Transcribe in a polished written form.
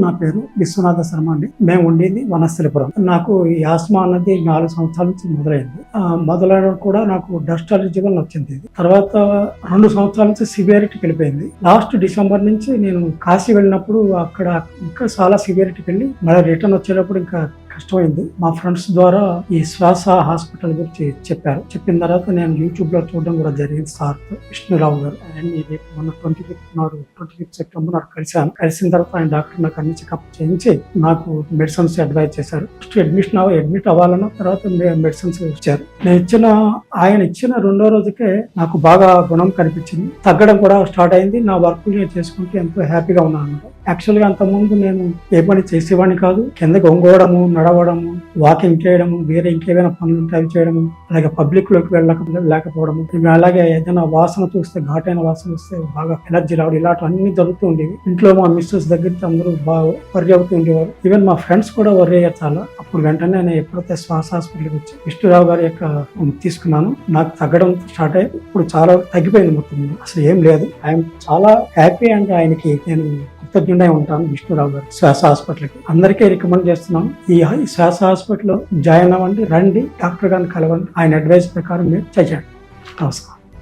నా పేరు విశ్వనాథ శర్మ అండి. మేము ఉండేది వనస్థలిపురం. నాకు ఈ ఆస్మా అన్నది 4 సంవత్సరాల నుంచి మొదలైంది. మొదలైన కూడా నాకు డస్ట్ అలర్జీ వల్ల వచ్చింది. తర్వాత 2 సంవత్సరాల నుంచి సివియారిటీకి వెళ్ళిపోయింది. లాస్ట్ డిసెంబర్ నుంచి నేను కాశీ వెళ్ళినప్పుడు అక్కడ ఇంకా చాలా సివియారిటీకి వెళ్ళి మళ్ళీ రిటర్న్ వచ్చేటప్పుడు ఇంకా కష్టమైంది. మా ఫ్రెండ్స్ ద్వారా ఈ శ్వాస హాస్పిటల్ గురించి చెప్పారు. చెప్పిన తర్వాత నేను యూట్యూబ్ లో చూడడం కూడా జరిగింది. సార్ విష్ణురావు గారు ఇది మొన్న 25 సెప్టెంబర్ నాడు కలిసిన తర్వాత ఆయన డాక్టర్ నాకు అన్ని చెకప్ చేయించి నాకు మెడిసిన్స్ అడ్వైజ్ చేశారు. ఫస్ట్ అడ్మిట్ అవ్వాలన్న తర్వాత మెడిసిన్స్ ఇచ్చారు. ఆయన ఇచ్చిన 2వ రోజుకే నాకు బాగా గుణం కనిపించింది. తగ్గడం కూడా స్టార్ట్ అయింది. నా వర్క్ నేను చేసుకుంటే ఎంతో హ్యాపీగా ఉన్నాను. యాక్చువల్ గా అంతకుముందు నేను ఏ పని చేసేవాడిని కాదు. కిందకి ఒంగోవడము, నడవడము, వాకింగ్ చేయడము, వేరే ఇంకేమైనా పనులు ఉంటే అవి చేయడము, అలాగే పబ్లిక్ లోకి లేకపోవడము, అలాగే ఏదైనా వాసన చూస్తే ఘాటైన వాసన వస్తే బాగా ఎలర్జీ రావడం, ఇలాంటి అన్ని జరుగుతూ ఉండేవి. ఇంట్లో మా మిస్సెస్ దగ్గర అందరూ బాగా వర్రీ అవుతూ ఉండేవారు. ఈవెన్ మా ఫ్రెండ్స్ కూడా వర్రీ అయ్యారు చాలా. అప్పుడు వెంటనే నేను ఎప్పుడైతే శ్వాస హాస్పిటల్కి వచ్చి విష్ణురావు గారి యొక్క తీసుకున్నాను, నాకు తగ్గడం స్టార్ట్ అయ్యి ఇప్పుడు చాలా తగ్గిపోయింది. మొత్తం అసలు ఏం లేదు. ఐఎమ్ చాలా హ్యాపీ అండ్ ఆయనకి నేను కృతజ్ఞుడై ఉంటాను. విష్ణురావు గారు శ్వాస హాస్పిటల్కి అందరికీ రికమెండ్ చేస్తున్నాను. ఈ శ్వాస హాస్పిటల్లో జాయిన్ అవ్వండి, రండి, డాక్టర్ గారిని కలవండి. ఆయన అడ్వైస్ ప్రకారం మీరు చేయండి. నమస్కారం.